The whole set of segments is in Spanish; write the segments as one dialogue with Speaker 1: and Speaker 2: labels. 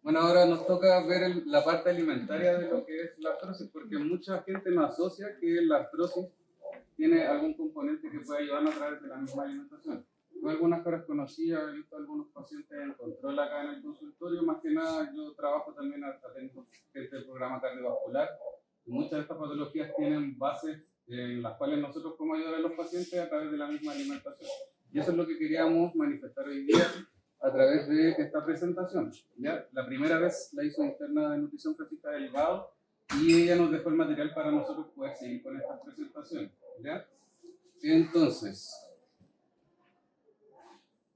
Speaker 1: Bueno, ahora nos toca ver la parte alimentaria de lo que es la artrosis, porque mucha gente no asocia que la artrosis tiene algún componente que puede ayudarnos a través de la misma alimentación. Yo algunas caras conocía, he visto algunos pacientes en control acá en el consultorio, más que nada yo trabajo también atento gente del programa cardiovascular, y muchas de estas patologías tienen bases en las cuales nosotros podemos ayudar a los pacientes a través de la misma alimentación. Y eso es lo que queríamos manifestar hoy día a través de esta presentación. ¿Ya? La primera vez la hizo interna de nutrición Francisca Delgado y ella nos dejó el material para nosotros poder seguir con esta presentación. ¿Ya? Entonces,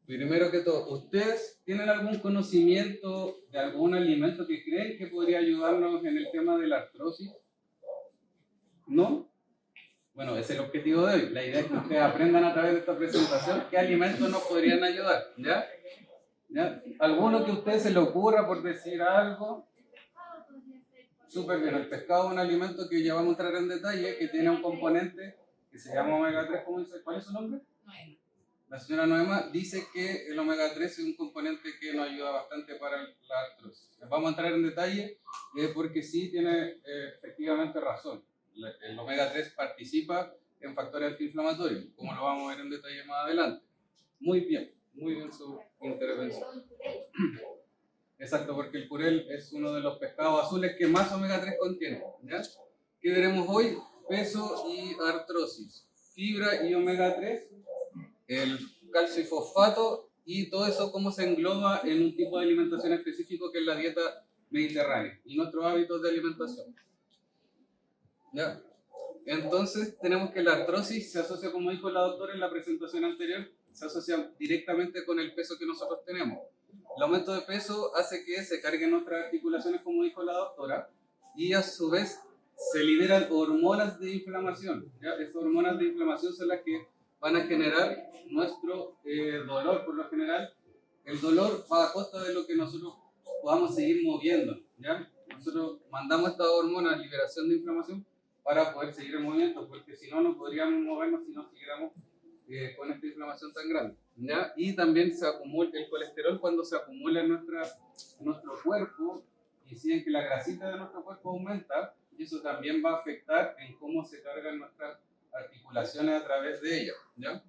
Speaker 1: primero que todo, ¿ustedes tienen algún conocimiento de algún alimento que creen que podría ayudarnos en el tema de la artrosis? ¿No? Bueno, ese es el objetivo de hoy. La idea es que ustedes aprendan a través de esta presentación qué alimentos nos podrían ayudar. ¿Ya? ¿Ya? ¿Alguno que a usted se le ocurra por decir algo? Súper bien, el pescado es un alimento que ya vamos a entrar en detalle, que tiene un componente que se llama omega 3, ¿cómo dice? ¿Cuál es su nombre? Noema. La señora Noema dice que el omega 3 es un componente que nos ayuda bastante para la artrosis. Vamos a entrar en detalle porque sí tiene efectivamente razón. El omega 3 participa en factores antiinflamatorios, como lo vamos a ver en detalle más adelante. Muy bien su intervención. Exacto, porque el purel es uno de los pescados azules que más omega 3 contiene. ¿Ya? ¿Qué veremos hoy? Peso y artrosis, fibra y omega 3, el calcio y fosfato y todo eso cómo se engloba en un tipo de alimentación específico que es la dieta mediterránea y nuestros hábitos de alimentación. ¿Ya? Entonces tenemos que la artrosis se asocia, como dijo la doctora en la presentación anterior, se asocia directamente con el peso que nosotros tenemos. El aumento de peso hace que se carguen nuestras articulaciones, como dijo la doctora, y a su vez se liberan hormonas de inflamación. ¿Ya? Esas hormonas de inflamación son las que van a generar nuestro dolor. Por lo general, el dolor va a costa de lo que nosotros podamos seguir moviendo. ¿Ya? Nosotros mandamos estas hormonas, liberación de inflamación, para poder seguir en movimiento, porque si no, no podríamos movernos si no siguiéramos con esta inflamación tan grande. ¿Ya? Y también se acumula el colesterol cuando se acumula en nuestro cuerpo, inciden que la grasita de nuestro cuerpo aumenta, y eso también va a afectar en cómo se cargan nuestras articulaciones a través de ellas. ¿Ya?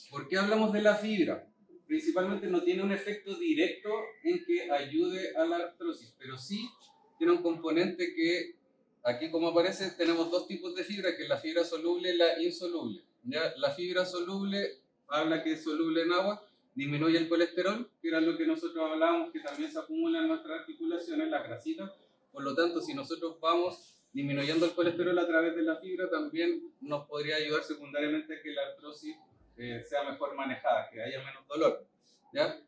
Speaker 1: ¿Por qué hablamos de la fibra? Principalmente no tiene un efecto directo en que ayude a la artrosis, pero sí tiene un componente que, aquí como aparece, tenemos dos tipos de fibra, que es la fibra soluble y la insoluble. ¿Ya? La fibra soluble habla que es soluble en agua, disminuye el colesterol, que era lo que nosotros hablábamos, que también se acumula en nuestras articulaciones, la grasita. Por lo tanto, si nosotros vamos disminuyendo el colesterol a través de la fibra, también nos podría ayudar secundariamente a que la artrosis sea mejor manejada, que haya menos dolor. ¿Ya?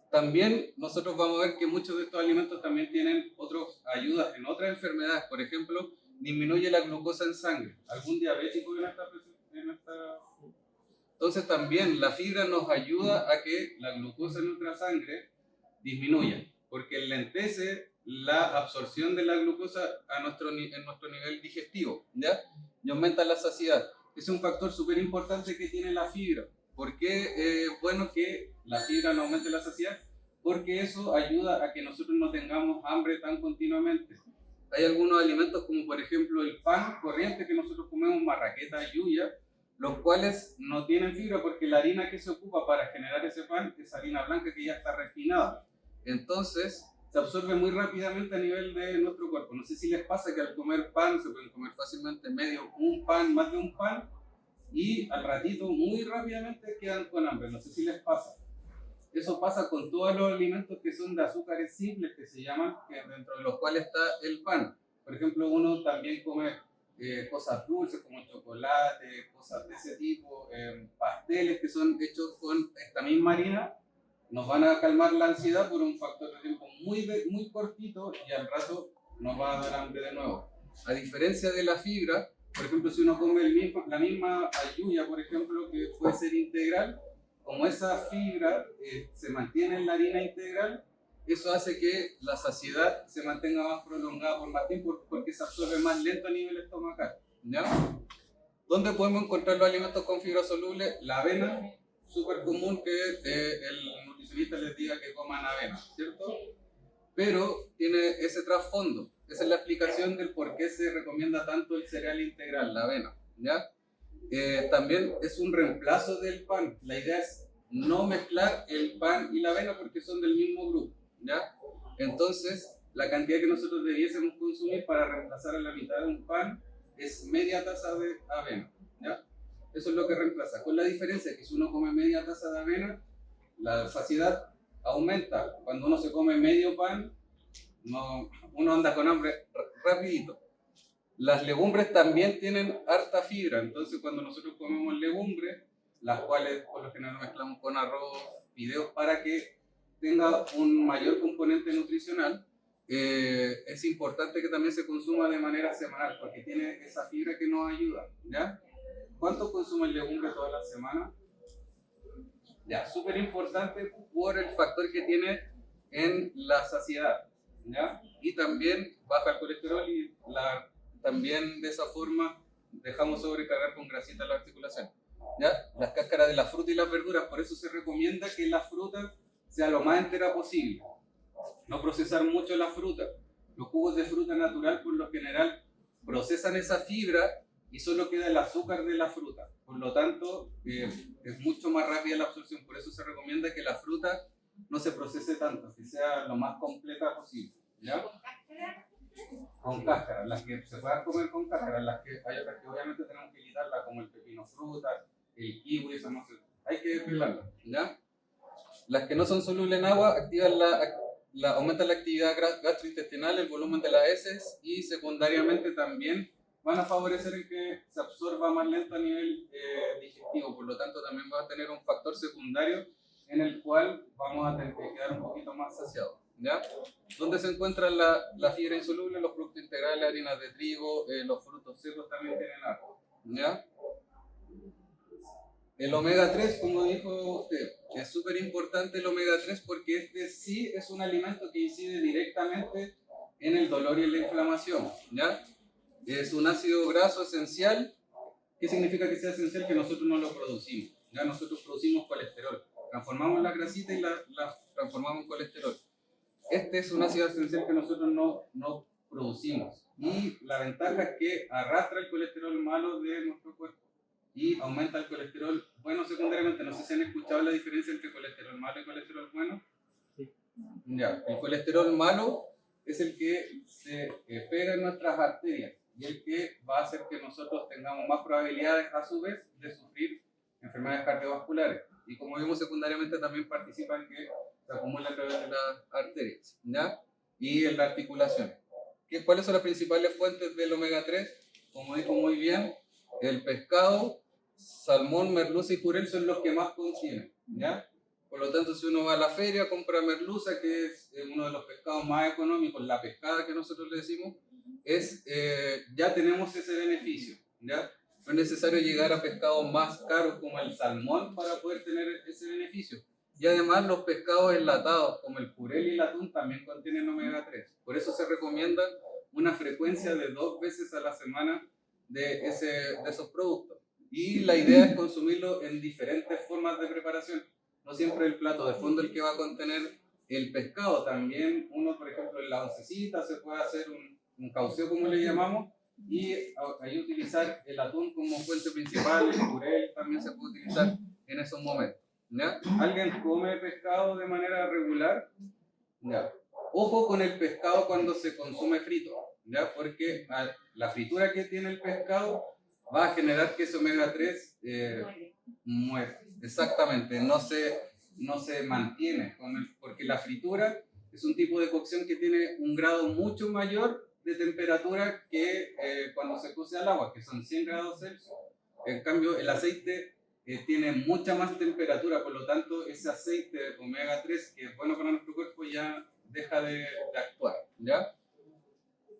Speaker 1: También nosotros vamos a ver que muchos de estos alimentos también tienen otras ayudas en otras enfermedades. Por ejemplo, disminuye la glucosa en sangre. ¿Algún diabético en esta? Entonces también la fibra nos ayuda a que la glucosa en nuestra sangre disminuya, porque lentece la absorción de la glucosa en nuestro nivel digestivo, ¿ya? Y aumenta la saciedad. Es un factor súper importante que tiene la fibra. ¿Por qué es bueno que la fibra no aumente la saciedad? Porque eso ayuda a que nosotros no tengamos hambre tan continuamente. Hay algunos alimentos como por ejemplo el pan corriente que nosotros comemos, marraqueta, yuya, los cuales no tienen fibra porque la harina que se ocupa para generar ese pan es harina blanca que ya está refinada. Entonces se absorbe muy rápidamente a nivel de nuestro cuerpo. No sé si les pasa que al comer pan se pueden comer fácilmente un pan, más de un pan, y al ratito muy rápidamente quedan con hambre. No sé si les pasa. Eso pasa con todos los alimentos que son de azúcares simples, que se llaman, que dentro de los cuales está el pan. Por ejemplo, uno también come cosas dulces como chocolate, cosas de ese tipo, pasteles que son hechos con esta misma harina, nos van a calmar la ansiedad por un factor de tiempo muy cortito y al rato nos va a dar hambre de nuevo. A diferencia de la fibra, por ejemplo, si uno come la misma ayuya, por ejemplo, que puede ser integral, como esa fibra se mantiene en la harina integral, eso hace que la saciedad se mantenga más prolongada por más tiempo porque se absorbe más lento a nivel estomacal. ¿Ya? ¿Dónde podemos encontrar los alimentos con fibra soluble? La avena, súper común, que el nutricionista nutricionista les diga que coman avena, ¿cierto? Pero tiene ese trasfondo. Esa es la explicación del por qué se recomienda tanto el cereal integral, la avena, ¿ya? También es un reemplazo del pan. La idea es no mezclar el pan y la avena porque son del mismo grupo, ¿ya? Entonces, la cantidad que nosotros debiésemos consumir para reemplazar a la mitad de un pan es media taza de avena, ¿ya? Eso es lo que reemplaza, con la diferencia que si uno come media taza de avena, la saciedad aumenta. Cuando uno se come medio pan, uno anda con hambre rapidito. Las legumbres también tienen harta fibra, entonces cuando nosotros comemos legumbres, las cuales por lo general mezclamos con arroz, fideos, para que tenga un mayor componente nutricional, es importante que también se consuma de manera semanal, porque tiene esa fibra que nos ayuda, ¿ya? ¿Cuánto consumen legumbres toda la semana? Ya, súper importante por el factor que tiene en la saciedad, ¿ya? Y también baja el colesterol y también de esa forma dejamos sobrecargar con grasita la articulación, ¿ya? Las cáscaras de la fruta y las verduras, por eso se recomienda que la fruta sea lo más entera posible. No procesar mucho la fruta. Los jugos de fruta natural por lo general procesan esa fibra y solo queda el azúcar de la fruta. Por lo tanto, es mucho más rápida la absorción. Por eso se recomienda que la fruta no se procese tanto, que sea lo más completa posible, ¿ya? Con cáscara, las que se puedan comer con cáscara, las que hay otras que obviamente tenemos que quitarlas, como el pepino fruta, el kiwi, eso no sé, hay que pelarlas, ¿ya? Las que no son solubles en agua activan aumentan la actividad gastrointestinal, el volumen de las heces y secundariamente también van a favorecer el que se absorba más lento a nivel digestivo, por lo tanto también va a tener un factor secundario en el cual vamos a tener que quedar un poquito más saciados, ¿ya? ¿Dónde se encuentra la fibra insoluble? Los productos integrales, harinas de trigo, los frutos secos también tienen agua, ¿ya? El omega 3, como dijo usted, es súper importante el omega 3 porque este sí es un alimento que incide directamente en el dolor y en la inflamación, ¿ya? Es un ácido graso esencial. ¿Qué significa que sea esencial? Que nosotros no lo producimos, ¿ya? Nosotros producimos colesterol, transformamos la grasita y la transformamos en colesterol. Este es un ácido esencial que nosotros no producimos y la ventaja es que arrastra el colesterol malo de nuestro cuerpo y aumenta el colesterol bueno secundariamente. No sé si han escuchado la diferencia entre colesterol malo y colesterol bueno. Sí. Ya, el colesterol malo es el que se pega en nuestras arterias y el que va a hacer que nosotros tengamos más probabilidades a su vez de sufrir enfermedades cardiovasculares. Y como vimos secundariamente también participa en que se acumula a través de las arterias, ¿ya? Y en las articulaciones. ¿Cuáles son las principales fuentes del omega 3? Como dijo muy bien, el pescado, salmón, merluza y jurel son los que más contienen, ¿ya? Por lo tanto, si uno va a la feria, compra merluza, que es uno de los pescados más económicos, la pescada que nosotros le decimos, ya tenemos ese beneficio, ¿ya? No es necesario llegar a pescados más caros como el salmón para poder tener ese beneficio. Y además los pescados enlatados como el jurel y el atún también contienen omega 3. Por eso se recomienda una frecuencia de 2 veces a la semana de esos productos. Y la idea es consumirlo en diferentes formas de preparación. No siempre el plato de fondo el que va a contener el pescado. También uno, por ejemplo, en la oncecita se puede hacer un cauceo, como le llamamos, y ahí utilizar el atún como fuente principal, el jurel también se puede utilizar en esos momentos, ¿ya? ¿Alguien come pescado de manera regular? ¿Ya? Ojo con el pescado cuando se consume frito, ¿ya? Porque la fritura que tiene el pescado va a generar que ese omega 3 muera. Exactamente, no se mantiene, porque la fritura es un tipo de cocción que tiene un grado mucho mayor de temperatura que cuando se cose al agua, que son 100 grados Celsius. En cambio, el aceite tiene mucha más temperatura, por lo tanto, ese aceite omega 3, que es bueno para nuestro cuerpo, ya deja de actuar, ¿ya?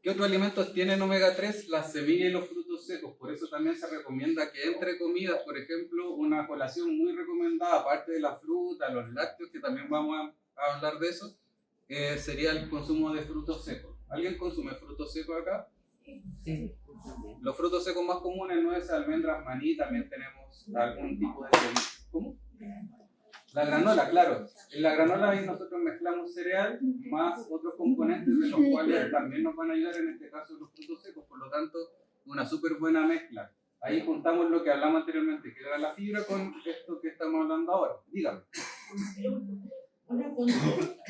Speaker 1: ¿Qué otros alimentos tienen omega 3? Las semillas y los frutos secos. Por eso también se recomienda que entre comidas, por ejemplo, una colación muy recomendada, aparte de la fruta, los lácteos, que también vamos a hablar de eso, sería el consumo de frutos secos. ¿Alguien consume frutos secos acá? Sí. Los frutos secos más comunes, nueces, almendras, maní, también tenemos algún tipo de... ¿Cómo? La granola, claro. En la granola ahí nosotros mezclamos cereal más otros componentes de los cuales también nos van a ayudar, en este caso los frutos secos, por lo tanto, una súper buena mezcla. Ahí juntamos lo que hablamos anteriormente, que era la fibra, con esto que estamos hablando ahora. Dígame.
Speaker 2: Una consulta.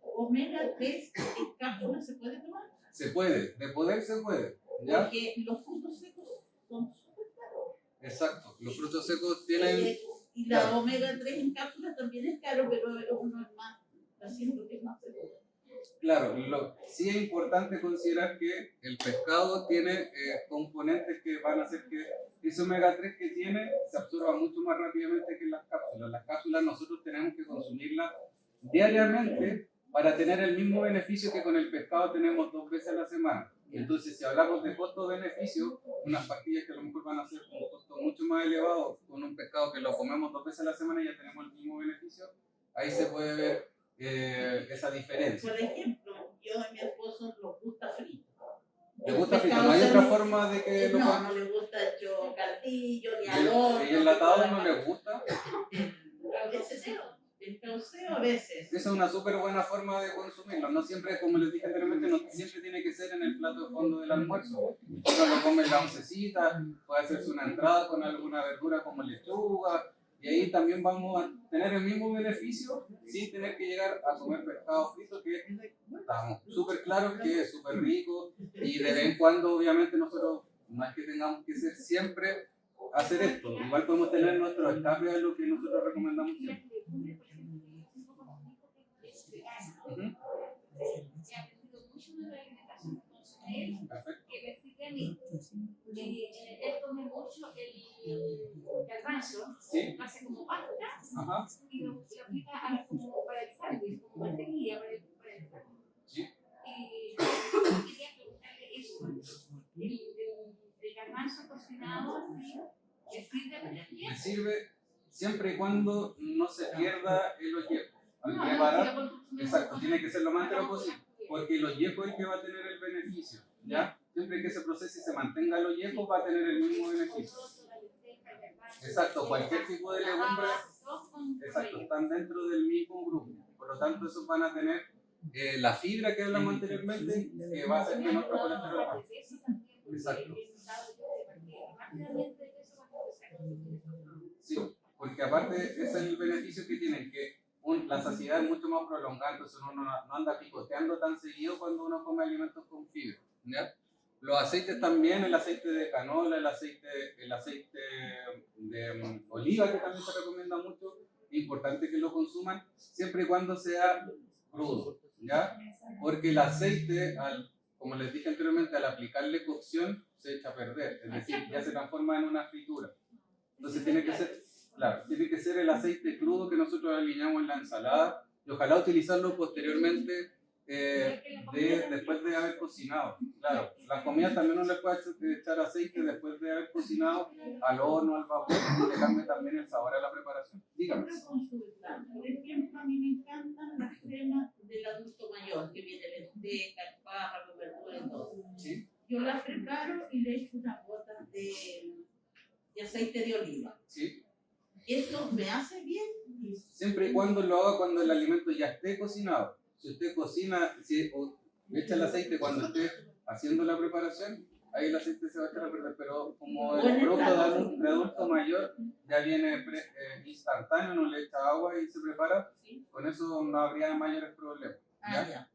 Speaker 2: ¿Omega 3 en cápsula se puede tomar?
Speaker 1: Se puede, de poder se puede. ¿Ya?
Speaker 2: Porque los frutos secos son súper caros.
Speaker 1: Exacto, los frutos secos tienen...
Speaker 2: Y la omega 3 en cápsula también es caro, pero uno es más, la siento que es más seguro.
Speaker 1: Claro, sí es importante considerar que el pescado tiene componentes que van a hacer que ese omega 3 que tiene se absorba mucho más rápidamente que las cápsulas. Las cápsulas nosotros tenemos que consumirlas diariamente para tener el mismo beneficio que con el pescado tenemos 2 veces a la semana. Entonces, si hablamos de costo-beneficio, unas pastillas que a lo mejor van a ser con un costo mucho más elevado, con un pescado que lo comemos 2 veces a la semana y ya tenemos el mismo beneficio, ahí se puede ver esa diferencia.
Speaker 2: Por ejemplo, yo a mi esposo nos gusta frito.
Speaker 1: ¿Le gusta frito? ¿No hay otra forma de que lo
Speaker 2: no le gusta hecho caldillo, ni al horno.
Speaker 1: ¿Y el enlatado no le gusta?
Speaker 2: A veces sí. El cauceo a veces.
Speaker 1: Esa es una súper buena forma de consumirlo. No siempre, como les dije anteriormente, no siempre tiene que ser en el plato de fondo del almuerzo. Uno lo come en la oncecita, puede hacerse una entrada con alguna verdura como lechuga, y ahí también vamos a tener el mismo beneficio sin tener que llegar a comer pescado frito, que estamos súper claros que es súper rico, y de vez en cuando obviamente nosotros no es que tengamos que ser siempre hacer esto. Igual podemos tener nuestro escape, es lo que nosotros recomendamos siempre.
Speaker 3: Él come mucho el garbanzo, lo hace como pasta y lo aplica como para el sándwich, como mantequilla para el sándwich. Y quería preguntarle eso, el garbanzo cocinado, ¿le sirve para el tiempo?
Speaker 1: Le sirve siempre y cuando no se pierda el ollejo. Al preparar, exacto, tiene que ser lo más entero posible, porque el ollejo es el que va a tener el beneficio, ¿ya? Siempre que se procese y se mantenga el ollejo va a tener el mismo beneficio. Exacto, cualquier tipo de legumbre, exacto, están dentro del mismo grupo. Por lo tanto, esos van a tener la fibra que hablamos anteriormente, que va a hacer que nuestro colesterol baje. Exacto. Sí, porque aparte ese es el beneficio que tienen, que la saciedad es mucho más prolongada, entonces uno no anda picoteando tan seguido cuando uno come alimentos con fibra, ¿ya? Los aceites también, el aceite de canola, el aceite de oliva, que también se recomienda mucho, es importante que lo consuman siempre y cuando sea crudo, ¿ya? Porque el aceite, como les dije anteriormente, al aplicarle cocción se echa a perder, es decir, ya se transforma en una fritura. Entonces tiene que ser, claro, tiene que ser el aceite crudo que nosotros alineamos en la ensalada y ojalá utilizarlo posteriormente después de haber cocinado. Claro, las comidas también uno le puede echar aceite después de haber cocinado al horno, al vapor, y le cambia también el sabor a la preparación. Dígame.
Speaker 2: Otra consulta. Por ejemplo, a mí me encantan las cremas del adulto mayor, que viene de pájaro, verdura y todo.
Speaker 1: ¿Sí?
Speaker 2: Yo las preparo y le echo unas gotas de aceite de oliva.
Speaker 1: ¿Sí?
Speaker 2: ¿Esto me hace bien?
Speaker 1: Siempre y cuando lo haga cuando el alimento ya esté cocinado. Si usted cocina, o le echa el aceite cuando esté haciendo la preparación, ahí el aceite se va a echar a perder, pero como el producto de adulto mayor ya viene instantáneo, no le echa agua y se prepara, con eso no habría mayores problemas. ¿Ya?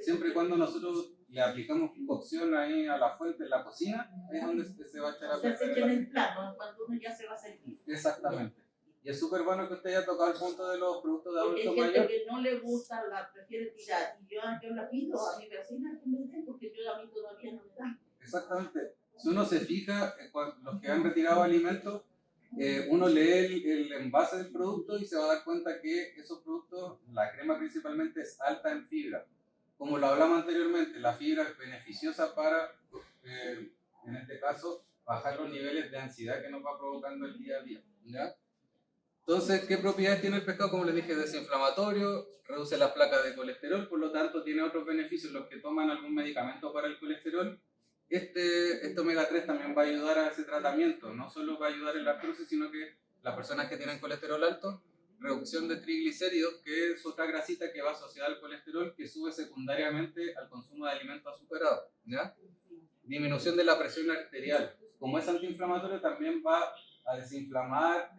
Speaker 1: Siempre y cuando nosotros le aplicamos cocción ahí a la fuente en la cocina, es donde se va a echar a perder.
Speaker 2: Se echa en el plano, cuando uno ya se va a servir.
Speaker 1: Exactamente. Y es súper bueno que usted haya tocado el punto de los productos de adulto
Speaker 2: mayor. Hay
Speaker 1: mayor.
Speaker 2: gente que no le gusta, la prefiere tirar. Y yo la pido a mi vecina que me den, porque a mí todavía no me dan.
Speaker 1: Exactamente. Si uno se fija, los que han retirado alimentos, uno lee el envase del producto y se va a dar cuenta que esos productos, la crema principalmente, es alta en fibra. Como lo hablamos anteriormente, la fibra es beneficiosa para, en este caso, bajar los niveles de ansiedad que nos va provocando el día a día, ¿ya? Entonces, ¿qué propiedades tiene el pescado? Como les dije, desinflamatorio, reduce las placas de colesterol, por lo tanto tiene otros beneficios. Los que toman algún medicamento para el colesterol, este omega 3 también va a ayudar a ese tratamiento. No solo va a ayudar en la artrosis, sino que las personas que tienen colesterol alto reducción de triglicéridos, que es otra grasita que va asociada al colesterol, que sube secundariamente al consumo de alimentos azucarados, ¿ya? Disminución de la presión arterial. Como es antiinflamatorio, también va a desinflamar,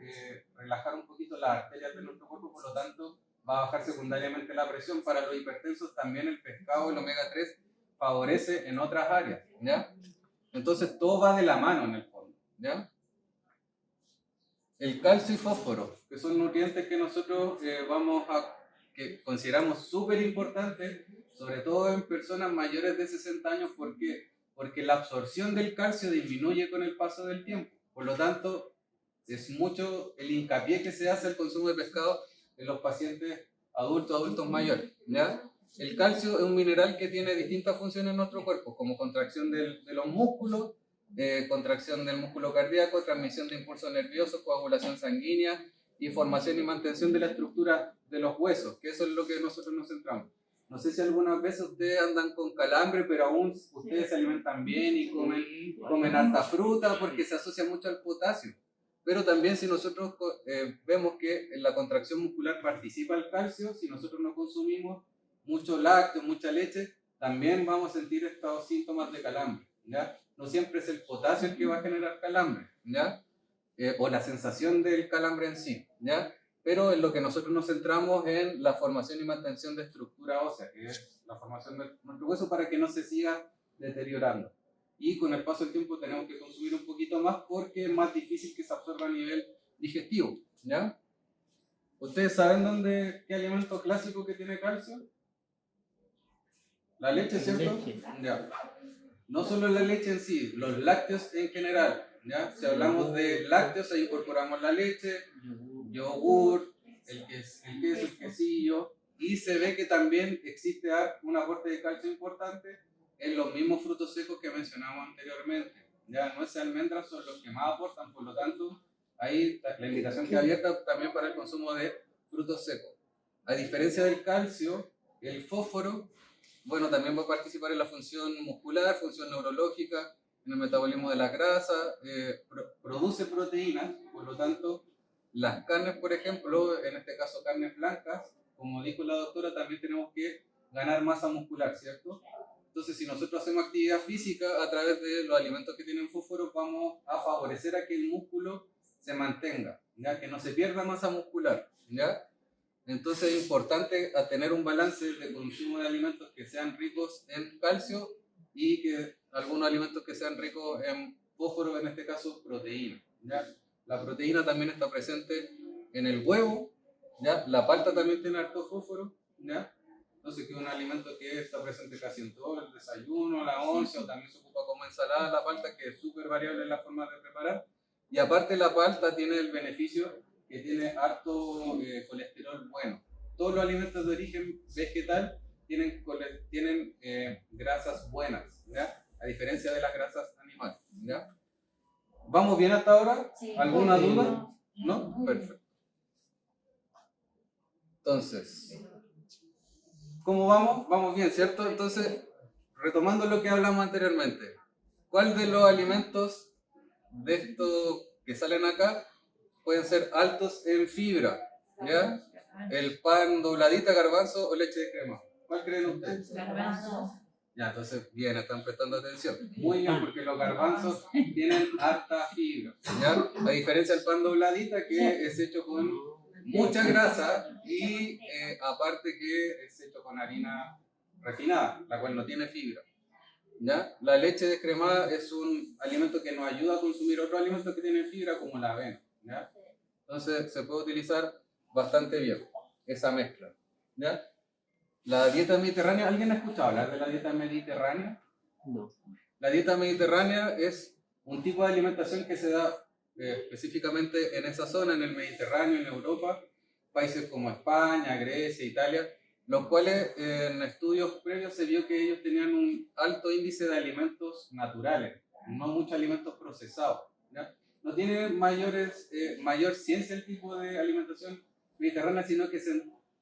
Speaker 1: relajar un poquito las arterias de nuestro cuerpo, por lo tanto va a bajar secundariamente la presión. Para los hipertensos también el pescado, el omega 3, favorece en otras áreas, ¿ya? Entonces todo va de la mano en el fondo, ¿ya? El calcio y fósforo, que son nutrientes que nosotros que consideramos súper importantes, sobre todo en personas mayores de 60 años, ¿por qué? Porque la absorción del calcio disminuye con el paso del tiempo. Por lo tanto, es mucho el hincapié que se hace al consumo de pescado en los pacientes adultos mayores, ¿ya? El calcio es un mineral que tiene distintas funciones en nuestro cuerpo, como contracción de los músculos, contracción del músculo cardíaco, transmisión de impulsos nerviosos, coagulación sanguínea y formación y mantención de la estructura de los huesos, que eso es lo que nosotros nos centramos. No sé si algunas veces ustedes andan con calambre, pero aún ustedes se alimentan bien y comen harta fruta porque se asocia mucho al potasio. Pero también si nosotros vemos que en la contracción muscular participa el calcio, si nosotros no consumimos mucho lácteo, mucha leche, también vamos a sentir estos síntomas de calambre, ¿ya? No siempre es el potasio el que va a generar calambre, ¿ya? O la sensación del calambre en sí, ¿ya? Pero en lo que nosotros nos centramos en la formación y mantención de estructura ósea, que es la formación de nuestro hueso para que no se siga deteriorando. Y con el paso del tiempo tenemos que consumir un poquito más porque es más difícil que se absorba a nivel digestivo, ¿ya? ¿Ustedes saben qué alimento clásico que tiene calcio? La leche, ¿cierto? Ya. No solo la leche en sí, los lácteos en general, ¿ya? Si hablamos de lácteos, ahí incorporamos la leche, yogur, el queso, el quesillo, y se ve que también existe un aporte de calcio importante en los mismos frutos secos que mencionamos anteriormente. Ya nueces y almendras son los que más aportan, por lo tanto, ahí la invitación queda abierta también para el consumo de frutos secos. A diferencia del calcio, el fósforo, bueno, también va a participar en la función muscular, función neurológica, en el metabolismo de la grasa, produce proteínas, por lo tanto, las carnes, por ejemplo, en este caso carnes blancas, como dijo la doctora, también tenemos que ganar masa muscular, ¿cierto? Entonces, si nosotros hacemos actividad física a través de los alimentos que tienen fósforo, vamos a favorecer a que el músculo se mantenga, ¿ya? Que no se pierda masa muscular, ¿ya? Entonces es importante tener un balance de consumo de alimentos que sean ricos en calcio y que algunos alimentos que sean ricos en fósforo, en este caso proteína, ¿ya? La proteína también está presente en el huevo, ¿ya? La palta también tiene harto fósforo, ¿ya? Entonces que es un alimento que está presente casi en todo, el desayuno, la once, o también se ocupa como ensalada la palta, que es súper variable en la forma de preparar. Y aparte la palta tiene el beneficio que tiene harto colesterol bueno. Todos los alimentos de origen vegetal tienen grasas buenas, ¿ya? A diferencia de las grasas animales, ¿ya? ¿Vamos bien hasta ahora? Sí. ¿Alguna duda? ¿No? Perfecto. Entonces, ¿cómo vamos? Vamos bien, ¿cierto? Entonces, retomando lo que hablamos anteriormente, ¿cuál de los alimentos de estos que salen acá pueden ser altos en fibra? ¿Ya? El pan dobladita, garbanzo o leche de crema. ¿Cuál creen ustedes?
Speaker 2: Garbanzo.
Speaker 1: Ya, entonces, bien, están prestando atención. Muy bien, porque los garbanzos tienen harta fibra, ¿ya? A diferencia del pan dobladita, que es hecho con mucha grasa y aparte que es hecho con harina refinada, la cual no tiene fibra, ¿ya? La leche descremada es un alimento que nos ayuda a consumir otros alimentos que tienen fibra, como la avena, ¿ya? Entonces, se puede utilizar bastante bien esa mezcla, ¿ya? La dieta mediterránea, ¿alguien ha escuchado hablar de la dieta mediterránea? No. La dieta mediterránea es un tipo de alimentación que se da específicamente en esa zona, en el Mediterráneo, en Europa, países como España, Grecia, Italia, los cuales en estudios previos se vio que ellos tenían un alto índice de alimentos naturales, no muchos alimentos procesados, ¿ya? No tiene mayor ciencia el tipo de alimentación mediterránea, sino que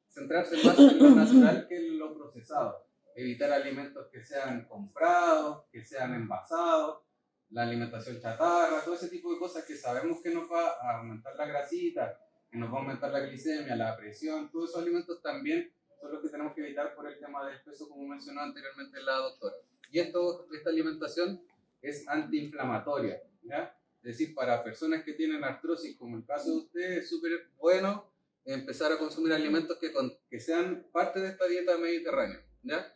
Speaker 1: centrarse más en lo natural que en lo procesado. Evitar alimentos que sean comprados, que sean envasados, la alimentación chatarra, todo ese tipo de cosas que sabemos que nos va a aumentar la grasita, que nos va a aumentar la glicemia, la presión, todos esos alimentos también son los que tenemos que evitar por el tema del peso, como mencionó anteriormente la doctora. Y esta alimentación es antiinflamatoria, ¿ya? Es decir, para personas que tienen artrosis, como el caso de usted, es súper bueno empezar a consumir alimentos que sean parte de esta dieta mediterránea, ¿ya?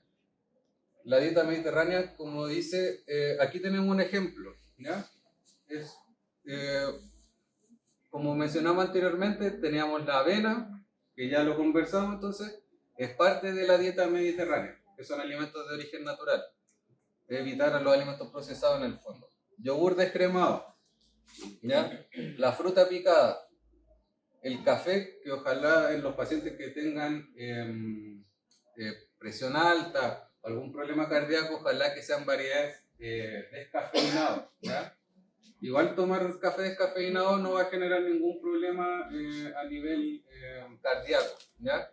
Speaker 1: La dieta mediterránea, como dice, aquí tenemos un ejemplo, ¿ya? Como mencionamos anteriormente, teníamos la avena, que ya lo conversamos, entonces, es parte de la dieta mediterránea, que son alimentos de origen natural. Evitar los alimentos procesados en el fondo. Yogur descremado, ¿ya? La fruta picada, el café, que ojalá en los pacientes que tengan presión alta o algún problema cardíaco, ojalá que sean variedades descafeinadas, ¿ya? Igual tomar café descafeinado no va a generar ningún problema a nivel cardíaco, ¿ya?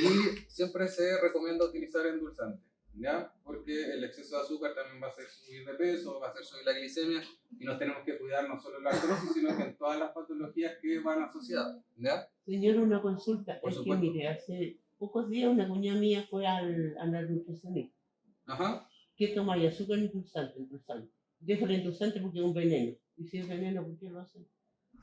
Speaker 1: Y siempre se recomienda utilizar endulzantes, ¿ya? Porque el exceso de azúcar también va a hacer subir de peso, va a hacer subir la glicemia y nos tenemos que cuidar no solo en la artrosis, sino que en todas las patologías que van asociadas, ¿ya?
Speaker 4: Señor, una consulta.
Speaker 1: Por
Speaker 4: es
Speaker 1: supuesto.
Speaker 4: que, mire, hace pocos días una cuñada mía fue a la nutricionista.
Speaker 1: Ajá.
Speaker 4: ¿Qué toma? ¿Y azúcar endulzante? Endulzante. Deja el endulzante porque es un veneno. ¿Y si es veneno, por qué lo hacen?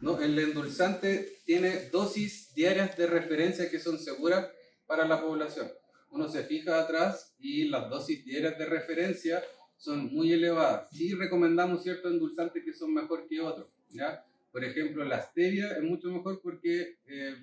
Speaker 1: No, el endulzante tiene dosis diarias de referencia que son seguras para la población. Uno se fija atrás y las dosis diarias de referencia son muy elevadas. Sí recomendamos ciertos endulzantes que son mejor que otros, ¿ya? Por ejemplo, la stevia es mucho mejor porque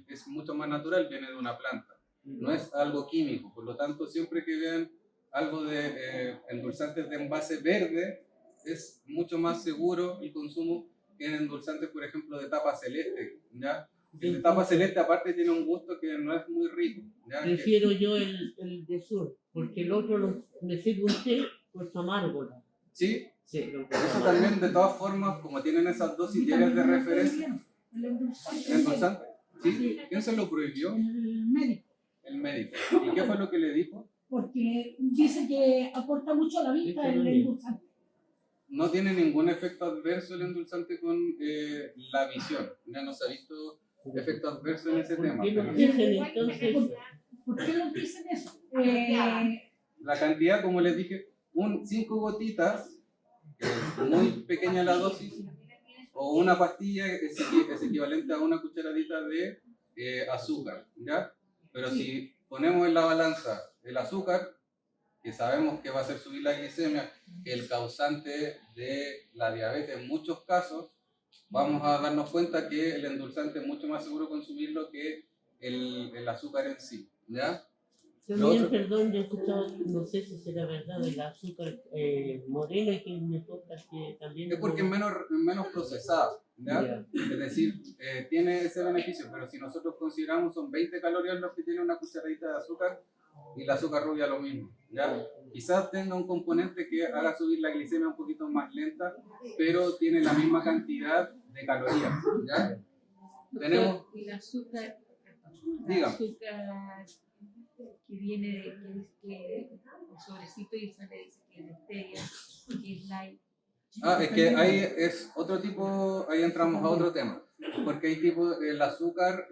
Speaker 1: es mucho más natural, viene de una planta. No es algo químico, por lo tanto, siempre que vean algo de endulzantes de envase verde, es mucho más seguro el consumo que en endulzantes, por ejemplo, de tapa celeste, ¿ya? El de tapa celeste aparte tiene un gusto que no es muy rico, ¿ya?
Speaker 4: Prefiero yo el de sur, porque el otro me sirve un té, pues amargo.
Speaker 1: ¿Sí?
Speaker 4: Sí, lo
Speaker 1: Eso también, de todas formas, como tienen esas dosis diarias de referencia.
Speaker 5: El endulzante.
Speaker 1: ¿El endulzante? ¿Sí? ¿Quién se lo prohibió?
Speaker 5: El médico.
Speaker 1: El médico. ¿Y qué fue lo que le dijo?
Speaker 5: Porque dice que aporta mucho a la vista el endulzante.
Speaker 1: No tiene ningún efecto adverso el endulzante con la visión. Ya no se ha visto efecto adverso en ese tema.
Speaker 4: ¿Por qué nos
Speaker 1: Pero
Speaker 4: dicen entonces?
Speaker 5: ¿Por qué nos dicen eso?
Speaker 1: la cantidad, como les dije, 5 gotitas, que es muy pequeña la dosis, o una pastilla es equivalente a una cucharadita de azúcar, ¿ya? Pero si ponemos en la balanza el azúcar, que sabemos que va a hacer subir la glicemia, el causante de la diabetes en muchos casos, vamos a darnos cuenta que el endulzante es mucho más seguro consumirlo que el azúcar en sí, ¿ya?
Speaker 4: También, perdón, yo he escuchado, no sé si será verdad, el azúcar moreno y que mejor que también...
Speaker 1: Es porque es menos procesada, ¿ya?
Speaker 4: Yeah.
Speaker 1: Es decir, tiene ese beneficio, pero si nosotros consideramos son 20 calorías los que tiene una cucharadita de azúcar y la azúcar rubia lo mismo, ¿ya? Quizás tenga un componente que haga subir la glicemia un poquito más lenta, pero tiene la misma cantidad de calorías, ¿ya? Tenemos...
Speaker 6: Y el azúcar,
Speaker 1: Dígame.
Speaker 6: azúcar que viene de que el sobrecito y eso le dice que es stevia, que es light.
Speaker 1: Es que ahí es otro tipo, ahí entramos a otro tema, porque hay tipo, el azúcar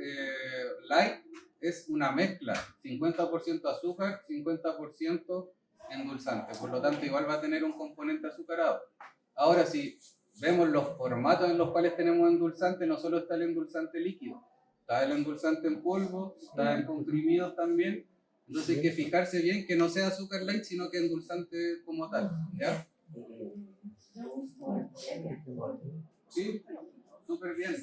Speaker 1: light es una mezcla, 50% azúcar, 50% endulzante, por lo tanto igual va a tener un componente azucarado. Ahora, si vemos los formatos en los cuales tenemos endulzante, no solo está el endulzante líquido, está el endulzante en polvo, está en comprimidos también, entonces hay que fijarse bien que no sea azúcar light, sino que endulzante como tal, ¿ya? Sí, súper bien.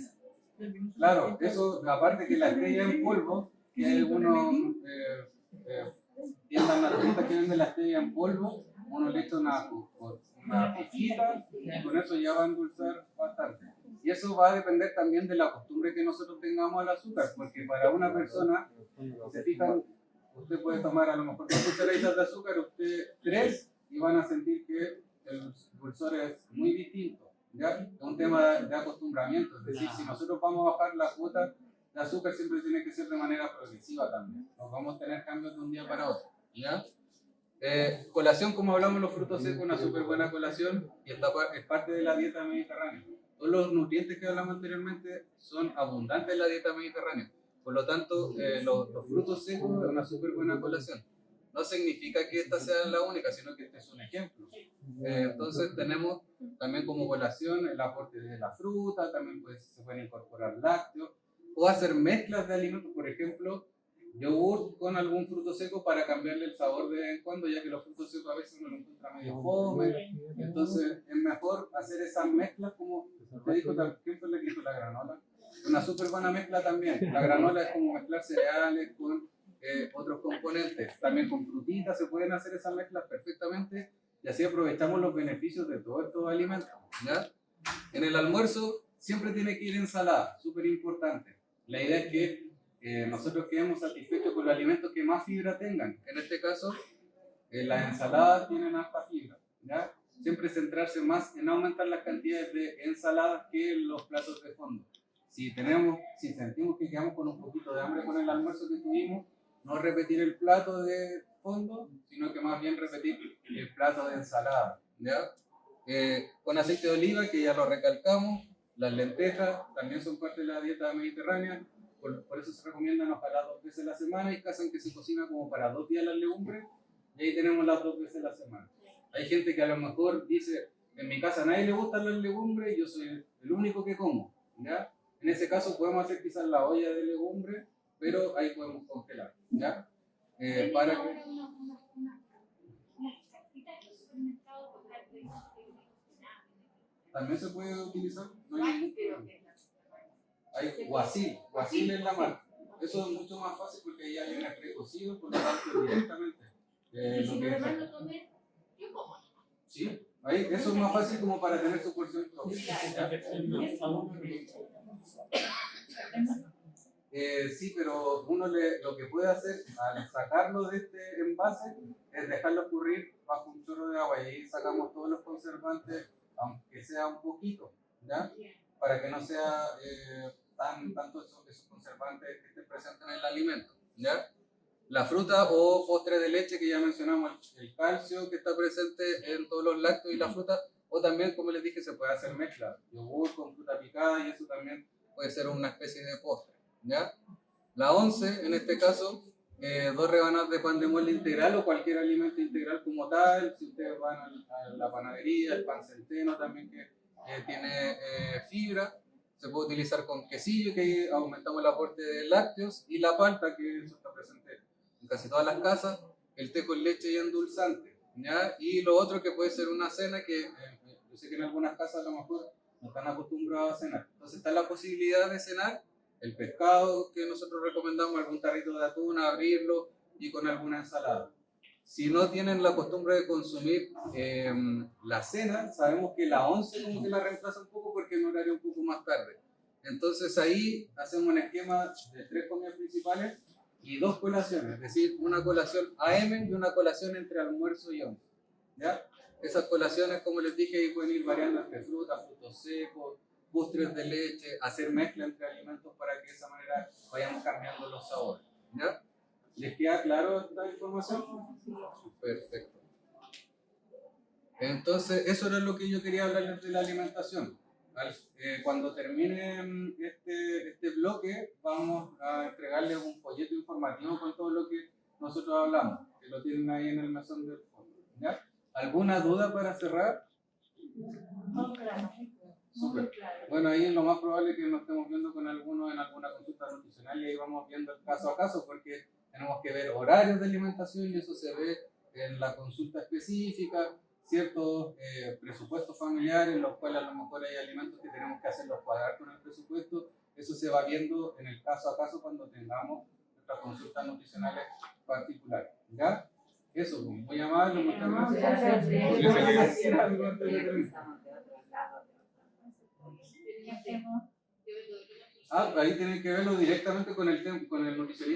Speaker 1: Claro, eso, aparte que la stevia en polvo, que hay algunos tiendas naturistas que venden la stevia en polvo, uno le echa una pizquita y con eso ya va a endulzar bastante. Y eso va a depender también de la costumbre que nosotros tengamos al azúcar, porque para una persona, si se fijan, usted puede tomar a lo mejor 2 cucharaditas de azúcar, usted 3, y van a sentir que el dulzor es muy distinto, ¿ya? Es un tema de acostumbramiento, es decir, si nosotros vamos a bajar la cuota de azúcar, siempre tiene que ser de manera progresiva también, no vamos a tener cambios de un día para otro, ¿ya? Colación, como hablamos, los frutos secos, una súper buena colación, y esta es parte de la dieta mediterránea. todos los nutrientes que hablamos anteriormente son abundantes en la dieta mediterránea. Por lo tanto, los frutos secos es una súper buena colación. No significa que esta sea la única, sino que este es un ejemplo. Entonces tenemos también como colación el aporte de la fruta, también se pueden incorporar lácteos, o hacer mezclas de alimentos, por ejemplo, yogur con algún fruto seco para cambiarle el sabor de vez en cuando, ya que los frutos secos a veces uno lo encuentra medio fome. Entonces es mejor hacer esas mezclas, como te dijo, ¿quién fue el que hizo la granola? Una súper buena mezcla también. La granola es como mezclar cereales con otros componentes. También con frutitas se pueden hacer esas mezclas perfectamente y así aprovechamos los beneficios de todos estos alimentos, ¿ya? En el almuerzo siempre tiene que ir ensalada, súper importante. La idea es que nosotros quedemos satisfechos con los alimentos que más fibra tengan. En este caso, las ensaladas tienen alta fibra, ¿ya? Siempre centrarse más en aumentar las cantidades de ensaladas que en los platos de fondo. Si sentimos que quedamos con un poquito de hambre con el almuerzo que tuvimos, no repetir el plato de fondo, sino que más bien repetir el plato de ensalada, ¿ya? Con aceite de oliva, que ya lo recalcamos, las lentejas también son parte de la dieta mediterránea, por eso se recomiendan ojalá 2 veces a la semana. Hay casas en que se cocina como para 2 días las legumbres, y ahí tenemos las 2 veces a la semana. Hay gente que a lo mejor dice, en mi casa a nadie le gustan las legumbres y yo soy el único que como, ¿ya? En ese caso podemos hacer quizás la olla de legumbres, pero ahí podemos congelar, ¿ya? Para que... También se puede utilizar. ¿No? Hay guasil es la marca. Eso es mucho más fácil porque ya viene precocido, por lo tanto directamente. Sí, ahí, eso es más fácil como para tener su porción propia. Sí, pero uno lo que puede hacer al sacarlo de este envase es dejarlo escurrir bajo un chorro de agua y ahí sacamos todos los conservantes, aunque sea un poquito, ¿ya? Para que no sea tanto esos conservantes que estén presentes en el alimento, ¿ya? La fruta o postre de leche que ya mencionamos, el calcio que está presente en todos los lácteos y la fruta, o también, como les dije, se puede hacer mezcla, yogur con fruta picada y eso también puede ser una especie de postre, ¿ya? La once, en este caso, 2 rebanadas de pan de molde integral o cualquier alimento integral como tal. Si ustedes van a la panadería, el pan centeno también que tiene fibra, se puede utilizar con quesillo, que ahí aumentamos el aporte de lácteos, y la palta, que eso está presente en casi todas las casas, el té con leche y endulzante, ¿ya? Y lo otro que puede ser una cena, que yo sé que en algunas casas a lo mejor no están acostumbrados a cenar. Entonces está la posibilidad de cenar el pescado que nosotros recomendamos, algún tarrito de atún, abrirlo y con alguna ensalada. Si no tienen la costumbre de consumir la cena, sabemos que la 11 como que la reemplaza un poco porque es un horario un poco más tarde. Entonces ahí hacemos un esquema de 3 comidas principales y 2 colaciones, es decir, una colación AM y una colación entre almuerzo y 11, ¿ya? Esas colaciones, como les dije, ahí pueden ir variando entre frutas, frutos secos, postres de leche, hacer mezcla entre alimentos para que de esa manera vayamos cambiando los sabores, ¿ya? ¿Les queda claro esta información? Perfecto. Entonces, eso era lo que yo quería hablarles de la alimentación. Cuando termine este bloque, vamos a entregarles un folleto informativo con todo lo que nosotros hablamos, que lo tienen ahí en el mesón del fondo, ¿ya? ¿Alguna duda para cerrar?
Speaker 2: No, claro.
Speaker 1: Súper. Bueno, ahí lo más probable es que nos estemos viendo con alguno en alguna consulta nutricional y ahí vamos viendo el caso a caso porque tenemos que ver horarios de alimentación y eso se ve en la consulta específica, ciertos presupuestos familiares en los cuales a lo mejor hay alimentos que tenemos que hacerlos cuadrar con el presupuesto. Eso se va viendo en el caso a caso cuando tengamos nuestras consultas nutricionales particulares, ¿ya? Eso, muy amable, muchas gracias. Ahí tienen que verlo directamente con el nutricionista.